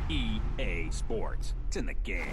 EA Sports. It's in the game.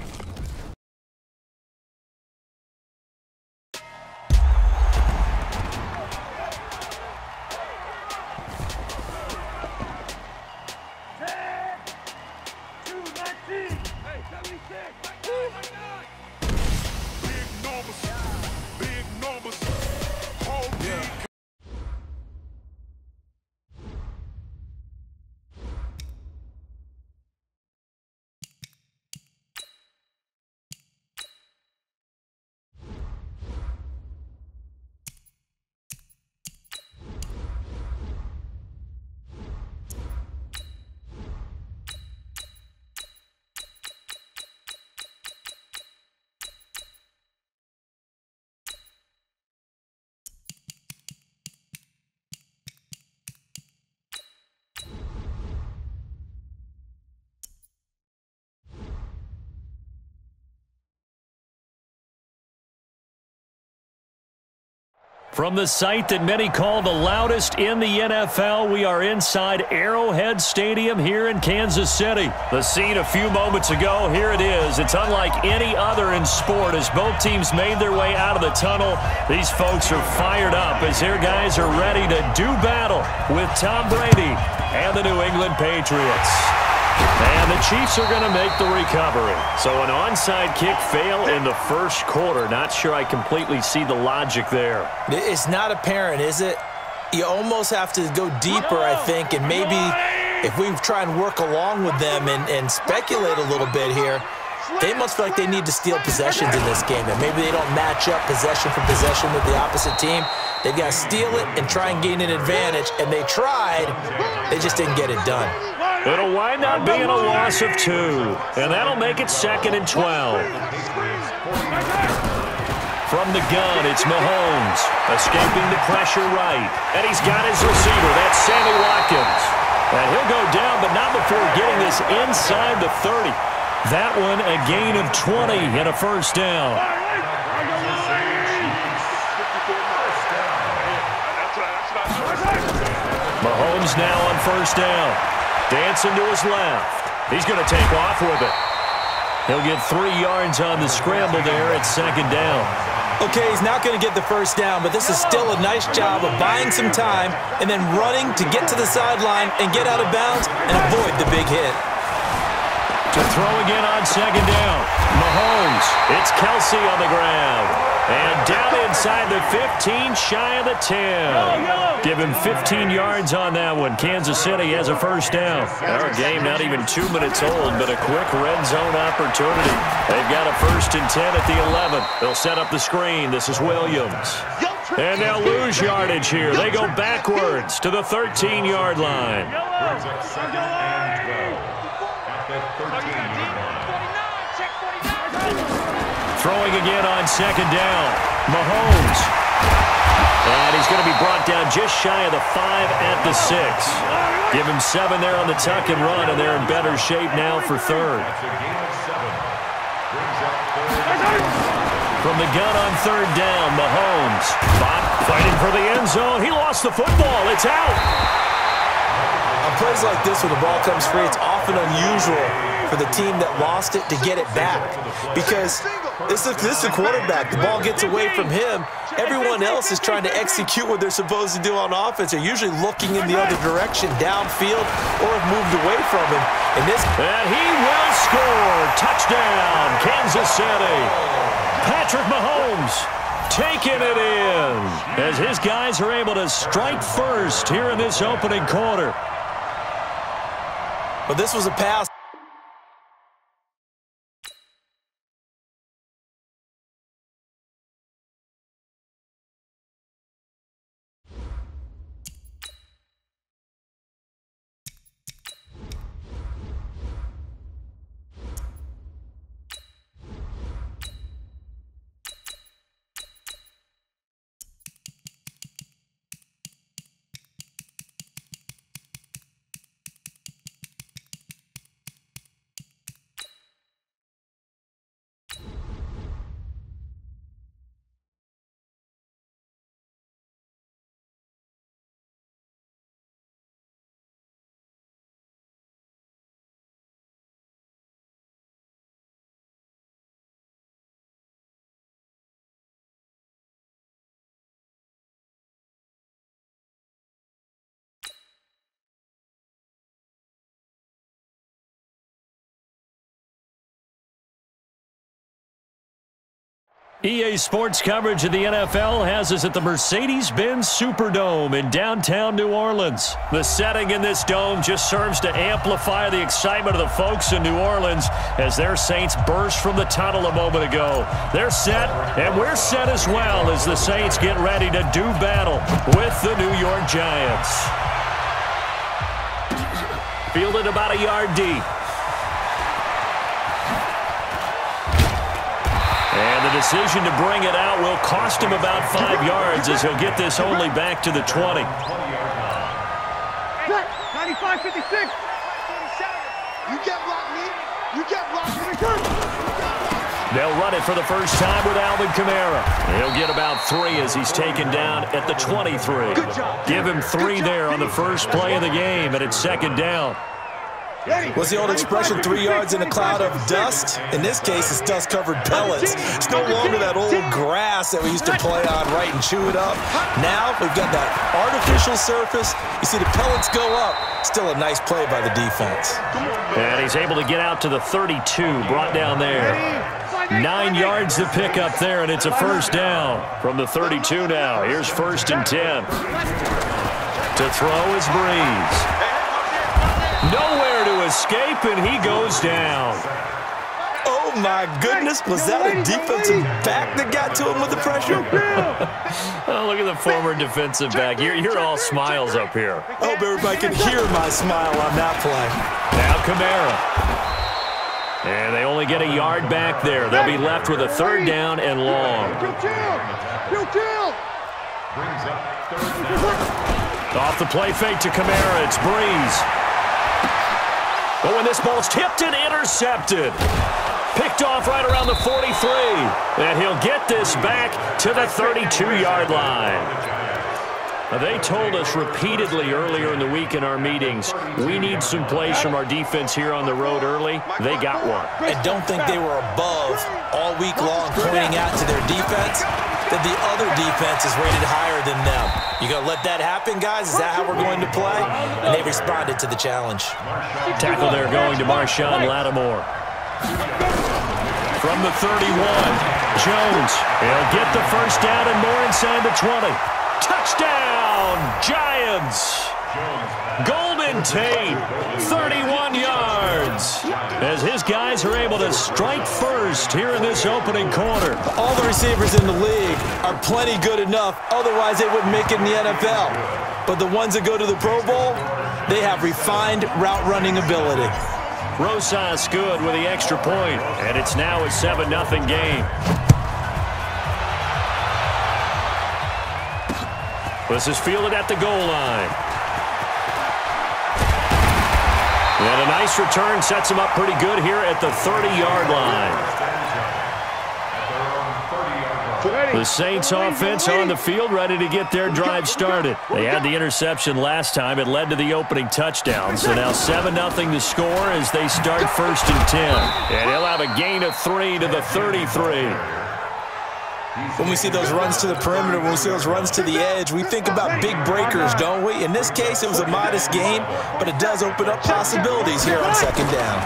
From the site that many call the loudest in the NFL, we are inside Arrowhead Stadium here in Kansas City. The scene a few moments ago, here it is. It's unlike any other in sport as both teams made their way out of the tunnel. These folks are fired up as their guys are ready to do battle with Tom Brady and the New England Patriots. And the Chiefs are going to make the recovery. So an onside kick fail in the first quarter. Not sure I completely see the logic there. It's not apparent, is it? You almost have to go deeper, I think, and maybe if we try and work along with them and speculate a little bit here, they must feel like they need to steal possessions in this game, and maybe they don't match up possession for possession with the opposite team. They've got to steal it and try and gain an advantage, and they tried. They just didn't get it done. It'll wind up being a loss of 2, and that'll make it 2nd and 12. From the gun, it's Mahomes, escaping the pressure right, and he's got his receiver. That's Sammy Watkins. And he'll go down, but not before getting this inside the 30. That one a gain of 20 and a first down. Mahomes now on first down. Dancing to his left. He's going to take off with it. He'll get 3 yards on the scramble there at 2nd down. Okay, he's not going to get the first down, but this is still a nice job of buying some time and then running to get to the sideline and get out of bounds and avoid the big hit. To throw again on 2nd down. Mahomes. It's Kelsey on the ground. And down inside the 15, shy of the 10. Give him 15 yards on that one. Kansas City has a first down. Our game not even 2 minutes old, but a quick red zone opportunity. They've got a 1st and 10 at the 11. They'll set up the screen. This is Williams. And they'll lose yardage here. They go backwards to the 13-yard line. Throwing again on 2nd down. Mahomes. And he's going to be brought down just shy of the 5 at the 6. Give him 7 there on the tuck and run, and they're in better shape now for 3rd. From the gun on 3rd down, Mahomes. Fighting for the end zone. He lost the football. It's out. On plays like this where the ball comes free, it's often unusual for the team that lost it to get it back because this is a quarterback. The ball gets away from him. Everyone else is trying to execute what they're supposed to do on offense. They're usually looking in the other direction, downfield, or have moved away from him. And he will score. Touchdown, Kansas City. Patrick Mahomes taking it in as his guys are able to strike first here in this opening quarter. But this was a pass. EA Sports coverage of the NFL has us at the Mercedes-Benz Superdome in downtown New Orleans. The setting in this dome just serves to amplify the excitement of the folks in New Orleans as their Saints burst from the tunnel a moment ago. They're set, and we're set as well as the Saints get ready to do battle with the New York Giants. Fielded about a yard deep. And the decision to bring it out will cost him about 5 yards as he'll get this only back to the 20. 95-56. You get blocked, me. You get blocked. They'll run it for the first time with Alvin Kamara. He'll get about 3 as he's taken down at the 23. Give him 3 there on the first play of the game, and it's second down. What's the old expression, 3 yards in a cloud of dust? In this case, it's dust-covered pellets. It's no longer that old grass that we used to play on, right, and chew it up. Now we've got that artificial surface. You see the pellets go up. Still a nice play by the defense. And he's able to get out to the 32, brought down there. 9 yards to pick up there, and it's a first down from the 32 now. Here's 1st and 10. To throw is Breeze. Nowhere to escape, and he goes down. Oh, my goodness. Was that a defensive back that got to him with the pressure? Oh, look at the former defensive back. You're all smiles up here. I hope everybody can hear my smile on that play. Now Kamara. And they only get a yard back there. They'll be left with a 3rd down and long. Off the play fake to Kamara. It's Breeze. But when this ball's tipped and intercepted. Picked off right around the 43. And he'll get this back to the 32-yard line. Now, they told us repeatedly earlier in the week in our meetings, we need some plays from our defense here on the road early. They got one. I don't think they were above all week long pointing out to their defense that the other defense is rated higher than them. You going to let that happen, guys? Is that how we're going to play? And they responded to the challenge. Tackle there going to Marshawn Lattimore. From the 31, Jones. He'll get the first down and more inside the 20. Touchdown, Giants. Golden Tate, 31 yards. As his guys are able to strike first here in this opening quarter. All the receivers in the league are plenty good enough. Otherwise, they wouldn't make it in the NFL. But the ones that go to the Pro Bowl, they have refined route running ability. Rosas good with the extra point, and it's now a 7-0 game. This is fielded at the goal line. And a nice return sets him up pretty good here at the 30-yard line. The Saints offense on the field ready to get their drive started. They had the interception last time. It led to the opening touchdown. So now 7-0 to score as they start 1st and 10. And he'll have a gain of 3 to the 33. When we see those runs to the perimeter, when we see those runs to the edge, we think about big breakers, don't we? In this case, it was a modest game, but it does open up possibilities here on 2nd down.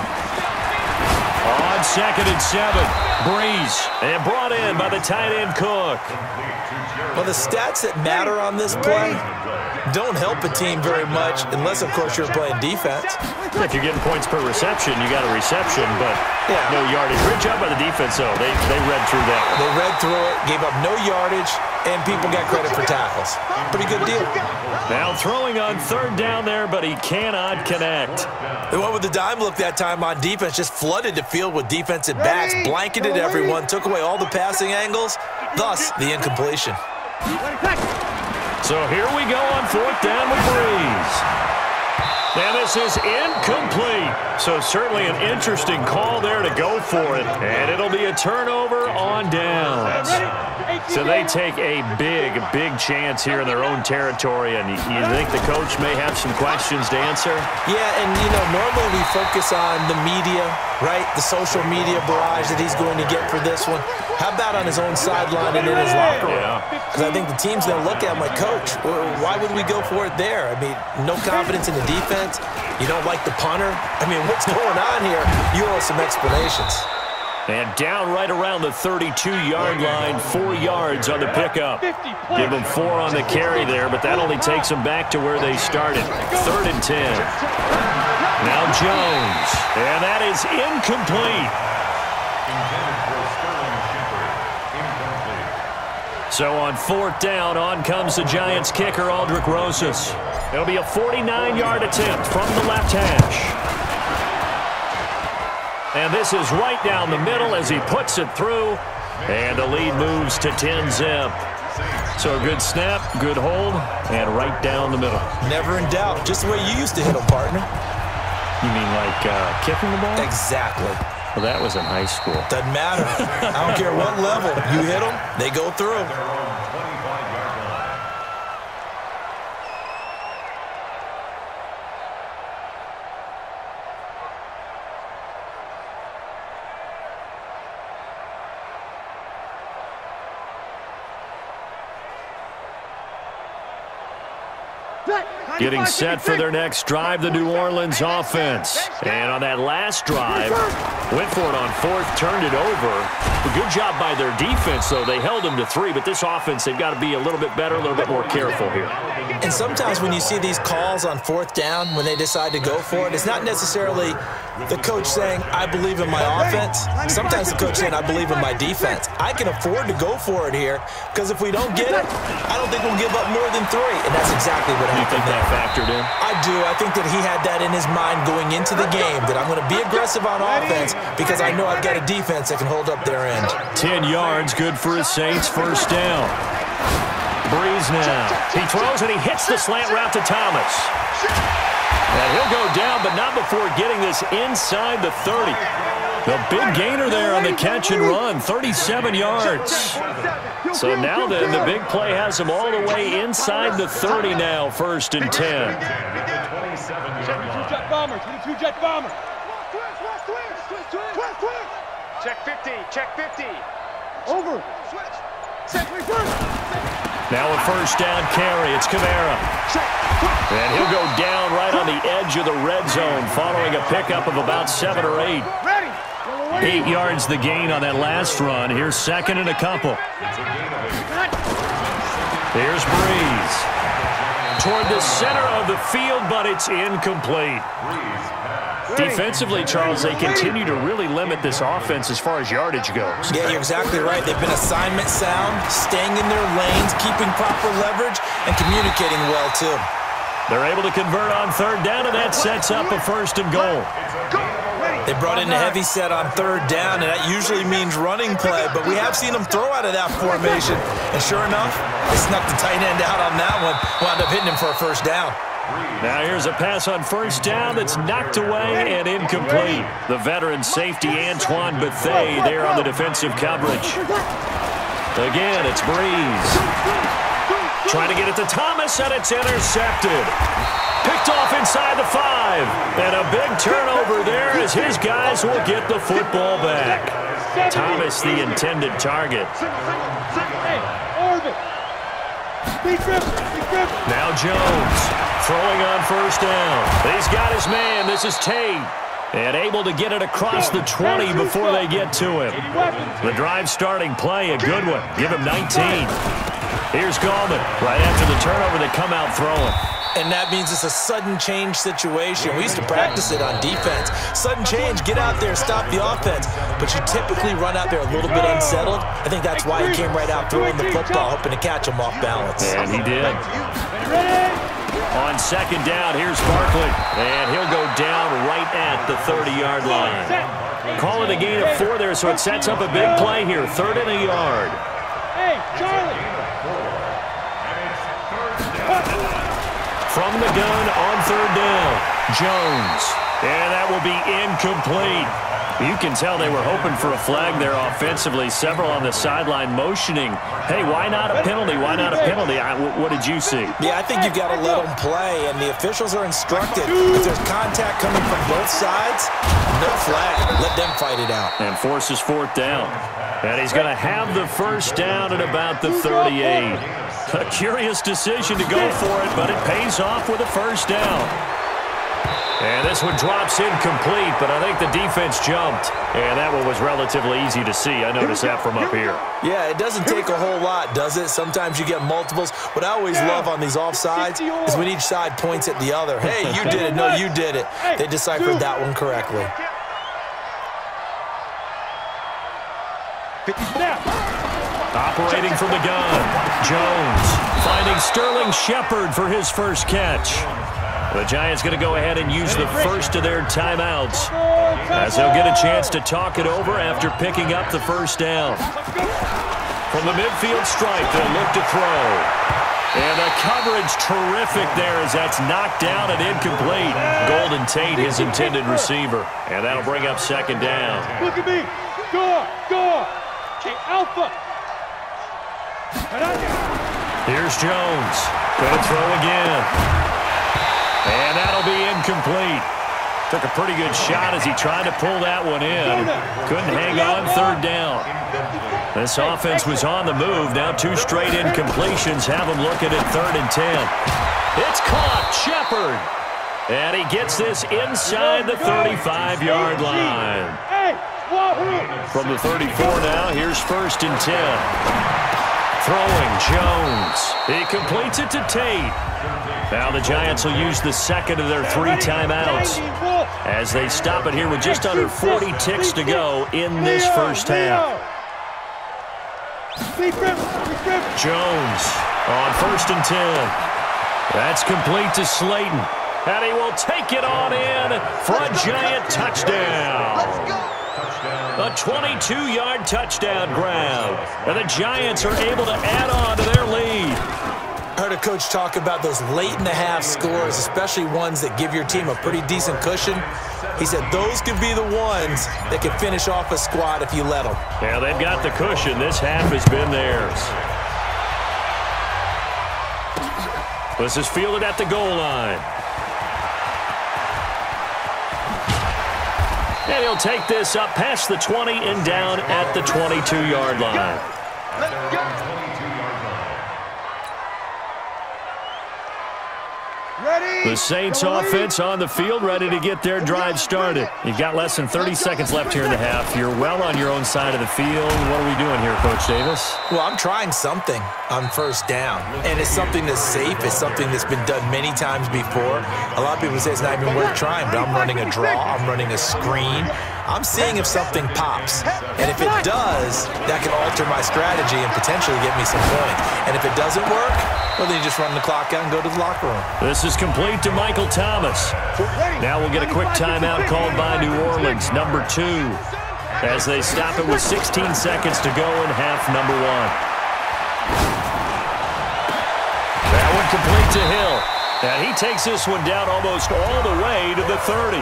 On 2nd and 7, Breeze, and brought in by the tight end Cook. Well, the stats that matter on this play don't help a team very much unless, of course, you're playing defense. If you're getting points per reception, you got a reception, but no yardage. Great job by the defense, though. They read through that. They read through it, gave up no yardage, and people got credit for tackles. Pretty good deal. Now throwing on 3rd down there, but he cannot connect. They went with the dime look that time on defense, just flooded the field with defensive backs, blanketed everyone, took away all the passing angles, thus the incompletion. So here we go on 4th down with Breeze. And this is incomplete. So certainly an interesting call there to go for it. And it'll be a turnover on downs. So they take a big chance here in their own territory. And you think the coach may have some questions to answer? Yeah, and, normally we focus on the media, right? The social media barrage that he's going to get for this one. How about on his own sideline and in his locker room? Because I think the team's going to look at him like, Coach, why would we go for it there? I mean, no confidence in the defense. You don't like the punter? I mean, what's going on here? You owe some explanations. And down right around the 32-yard line, 4 yards on the pickup. Give them 4 on the carry there, but that only takes them back to where they started. 3rd and 10. Now Jones, and that is incomplete. So on 4th down, on comes the Giants kicker, Aldrick Rosas. It'll be a 49-yard attempt from the left hash. And this is right down the middle as he puts it through. And the lead moves to 10-zip. So a good snap, good hold, and right down the middle. Never in doubt. Just the way you used to hit them, partner. You mean like kicking the ball? Exactly. Well, that was in high school. Doesn't matter. I don't care what level. You hit them, they go through. Getting set for their next drive, the New Orleans offense. And on that last drive, went for it on 4th, turned it over. A good job by their defense, though. They held them to 3, but this offense, they've got to be a little bit better, a little bit more careful here. And sometimes when you see these calls on 4th down, when they decide to go for it, it's not necessarily the coach saying, I believe in my offense. Sometimes the coach saying, I believe in my defense. I can afford to go for it here, because if we don't get it, I don't think we'll give up more than 3. And that's exactly what happened. You think that factored in? I do. I think that he had that in his mind going into the game, that I'm going to be aggressive on offense because I know I've got a defense that can hold up their end. 10 yards, good for his Saints, 1st down. Breeze now. He throws and he hits the slant route to Thomas. And he'll go down, but not before getting this inside the 30. The big gainer there on the catch and run, 37 yards. So now then, the big play has him all the way inside the 30 now, 1st and 10. 22-jet bomber, 22-jet bomber. Check 50, check 50. Over. Now a 1st down carry. It's Kamara. And he'll go down right on the edge of the red zone following a pickup of about 7 or 8. 8 yards the gain on that last run. Here's 2nd and a couple. Here's Breeze. Toward the center of the field, but it's incomplete. Defensively, Charles, they continue to really limit this offense as far as yardage goes. Yeah, you're exactly right. They've been assignment sound, staying in their lanes, keeping proper leverage, and communicating well, too. They're able to convert on 3rd down, and that sets up a 1st and goal. They brought in a heavy set on 3rd down, and that usually means running play, but we have seen them throw out of that formation. And sure enough, they snuck the tight end out on that one, wound up hitting him for a 1st down. Now here's a pass on 1st down that's knocked away and incomplete. The veteran safety Antoine Bethea there on the defensive coverage. Again, it's Breeze. Trying to get it to Thomas, and it's intercepted. Picked off inside the 5. And a big turnover there as his guys will get the football back. Thomas, the intended target. Now Jones throwing on 1st down. He's got his man. This is Tate. And able to get it across the 20 before they get to him. The drive starting play, a good one. Give him 19. Here's Gallman. Right after the turnover, they come out throwing. And that means it's a sudden change situation. We used to practice it on defense. Sudden change, get out there, stop the offense. But you typically run out there a little bit unsettled. I think that's why he came right out throwing the football, hoping to catch him off balance. And he did. On 2nd down, here's Barkley. And he'll go down right at the 30-yard line. Call it a gain of 4 there, so it sets up a big play here. 3rd and a yard. Hey, Charlie. From the gun on 3rd down, Jones. And that will be incomplete. You can tell they were hoping for a flag there offensively. Several on the sideline motioning, hey, why not a penalty? Why not a penalty? What did you see? Yeah, I think you've got to let them play, and the officials are instructed. If there's contact coming from both sides, no flag. Let them fight it out. And forces 4th down. And he's going to have the 1st down at about the 38. A curious decision to go for it, but it pays off with a 1st down. And this one drops incomplete, but I think the defense jumped. And that one was relatively easy to see. I noticed that from up here. Yeah, it doesn't take a whole lot, does it? Sometimes you get multiples. What I always love on these offsides is when each side points at the other. Hey, you did it. No, you did it. They deciphered that one correctly. Operating from the gun, Jones finding Sterling Shepard for his first catch. The Giants going to go ahead and use the first of their timeouts as they'll get a chance to talk it over after picking up the first down. From the midfield stripe, they'll look to throw. And the coverage terrific there as that's knocked down and incomplete. Golden Tate, his intended receiver. And that'll bring up second down. Look at me. Go. Okay, Alpha. Here's Jones. Going to throw again. And that'll be incomplete. Took a pretty good shot as he tried to pull that one in. Couldn't hang on third down. This offense was on the move. Now 2 straight incompletions have them looking at 3rd and 10. It's caught. Shepard. And he gets this inside the 35-yard line. From the 34 now, here's 1st and 10. Throwing Jones. He completes it to Tate. Now the Giants will use the second of their 3 timeouts as they stop it here with just under 40 ticks to go in this first half. Jones on 1st and 10. That's complete to Slayton. And he will take it on in for a Giant touchdown. A 22-yard touchdown grab. And the Giants are able to add on to their lead. I heard a coach talk about those late-in-the-half scores, especially ones that give your team a pretty decent cushion. He said those could be the ones that can finish off a squad if you let them. Yeah, they've got the cushion. This half has been theirs. This is fielded at the goal line. And he'll take this up past the 20 and down at the 22-yard line. Let's go. The Saints offense on the field, ready to get their drive started. You've got less than 30 seconds left here in the half. You're well on your own side of the field. What are we doing here, Coach Davis? Well, I'm trying something on first down, and it's something that's safe. It's something that's been done many times before. A lot of people say it's not even worth trying, but I'm running a draw. I'm running a screen. I'm seeing if something pops, and if it does, that can alter my strategy and potentially get me some points. And if it doesn't work, well, then you just run the clock out and go to the locker room. This is complete to Michael Thomas. Now we'll get a quick timeout called by New Orleans, number 2, as they stop it with 16 seconds to go in half number 1. That one complete to Hill. And he takes this one down almost all the way to the 30.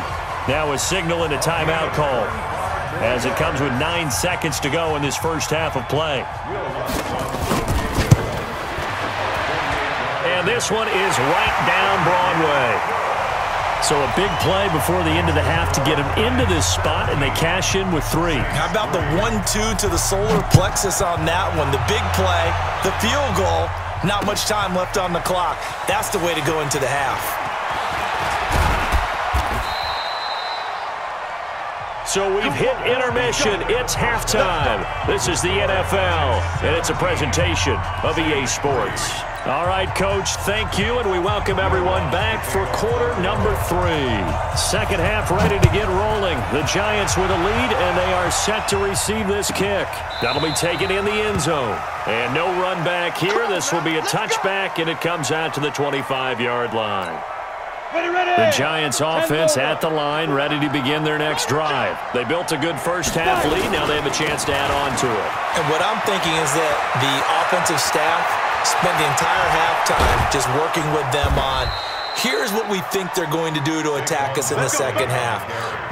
Now a signal and a timeout call as it comes with 9 seconds to go in this first half of play. And this one is right down Broadway. So a big play before the end of the half to get him into this spot, and they cash in with 3. How about the 1-2 to the solar plexus on that one? The big play, the field goal, not much time left on the clock. That's the way to go into the half. So we've hit intermission. It's halftime. This is the NFL, and it's a presentation of EA Sports. All right, Coach, thank you, and we welcome everyone back for quarter number 3. Second half ready to get rolling. The Giants with a lead, and they are set to receive this kick. That'll be taken in the end zone. And no run back here. This will be a touchback, and it comes out to the 25-yard line. The Giants offense at the line, ready to begin their next drive. They built a good first half lead. Now they have a chance to add on to it. And what I'm thinking is that the offensive staff spent the entire halftime just working with them on, here's what we think they're going to do to attack us in the second half.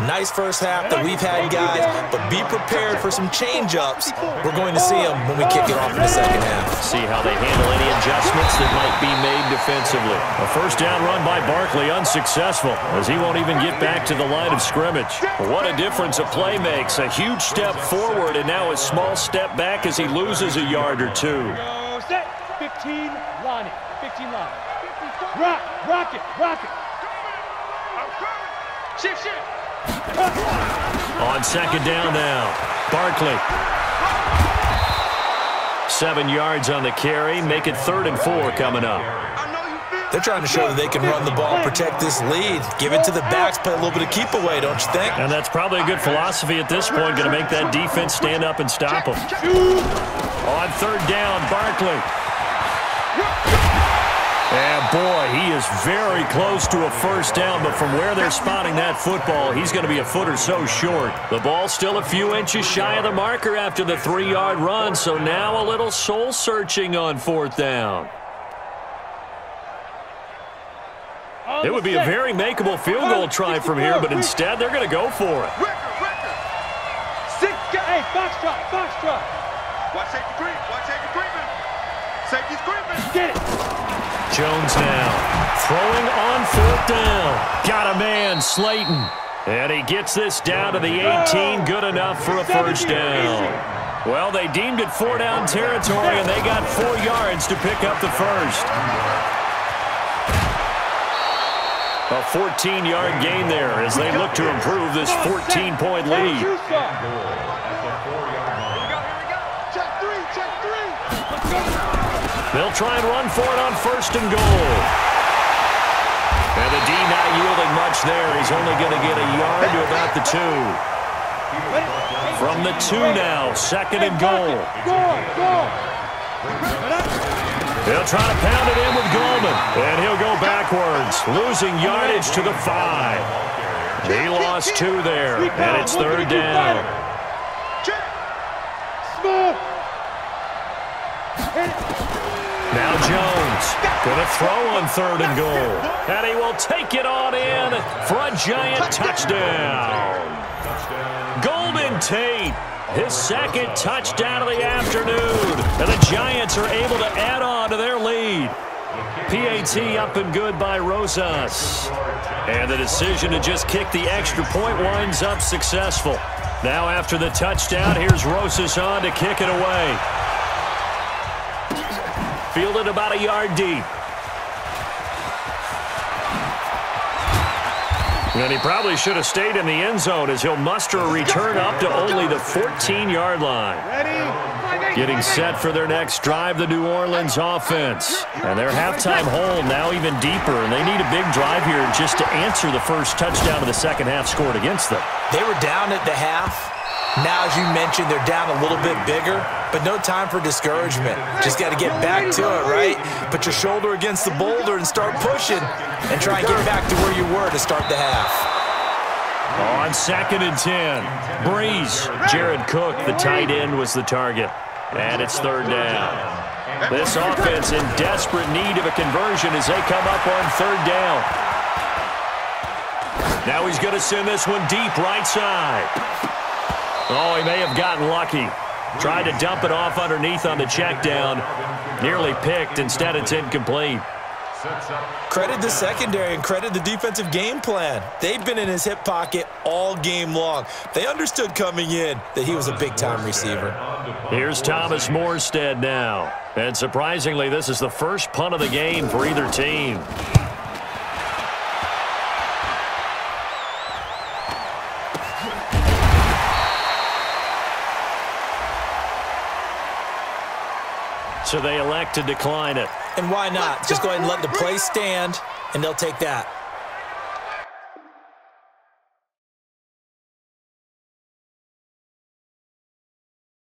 Nice first half that we've had, guys, but be prepared for some change-ups. We're going to see them when we kick it off in the second half. See how they handle any adjustments that might be made defensively. A first down run by Barkley, unsuccessful, as he won't even get back to the line of scrimmage. What a difference a play makes. A huge step forward and now a small step back as he loses a yard or 2. 15 line. 15 line. Rock it. Shift. On second down now, Barkley. 7 yards on the carry. Make it 3rd and 4 coming up. They're trying to show that they can run the ball and protect this lead. Give it to the backs, play a little bit of keep away, don't you think? And that's probably a good philosophy at this point, going to make that defense stand up and stop them. On 3rd down, Barkley. And boy, he is very close to a first down, but from where they're spotting that football, he's going to be a foot or so short. The ball's still a few inches shy of the marker after the 3-yard run, so now a little soul-searching on 4th down. It would be a very makeable field goal try from here, but instead they're going to go for it. Hey, box drop. Watch safety creeping. Safety's creeping. Get it. Jones now throwing on 4th down. Got a man, Slayton. And he gets this down to the 18, good enough for a first down. Well, they deemed it 4-down territory, and they got 4 yards to pick up the first. A 14-yard gain there as they look to improve this 14-point lead. They'll try and run for it on 1st and goal. And the D not yielding much there. He's only going to get a yard to about the 2. From the 2 now, 2nd and goal. They'll try to pound it in with Goldman. And he'll go backwards, losing yardage to the 5. He lost 2 there, and it's 3rd down. Now Jones going to throw on 3rd and goal. And he will take it on in for a giant touchdown. Golden Tate, his 2nd touchdown of the afternoon. And the Giants are able to add on to their lead. PAT up and good by Rosas. And the decision to just kick the extra point winds up successful. Now after the touchdown, here's Rosas on to kick it away. Fielded about a yard deep. And he probably should have stayed in the end zone as he'll muster a return up to only the 14-yard line. Getting set for their next drive, the New Orleans offense. And their halftime hole now even deeper, and they need a big drive here just to answer the first touchdown of the second half scored against them. They were down at the half. Now, as you mentioned, they're down a little bit bigger, but no time for discouragement. Just got to get back to it, right? Put your shoulder against the boulder and start pushing and try and get back to where you were to start the half. On 2nd and 10, Breeze. Jared Cook, the tight end, was the target. And it's 3rd down. This offense in desperate need of a conversion as they come up on 3rd down. Now he's going to send this one deep right side. Oh, he may have gotten lucky. Tried to dump it off underneath on the check down. Nearly picked. Instead, it's incomplete. Credit the secondary and credit the defensive game plan. They've been in his hip pocket all game long. They understood coming in that he was a big-time receiver. Here's Thomas Morstead now. And surprisingly, this is the first punt of the game for either team. So they elect to decline it. And why not? Just go ahead and let the play stand, and they'll take that.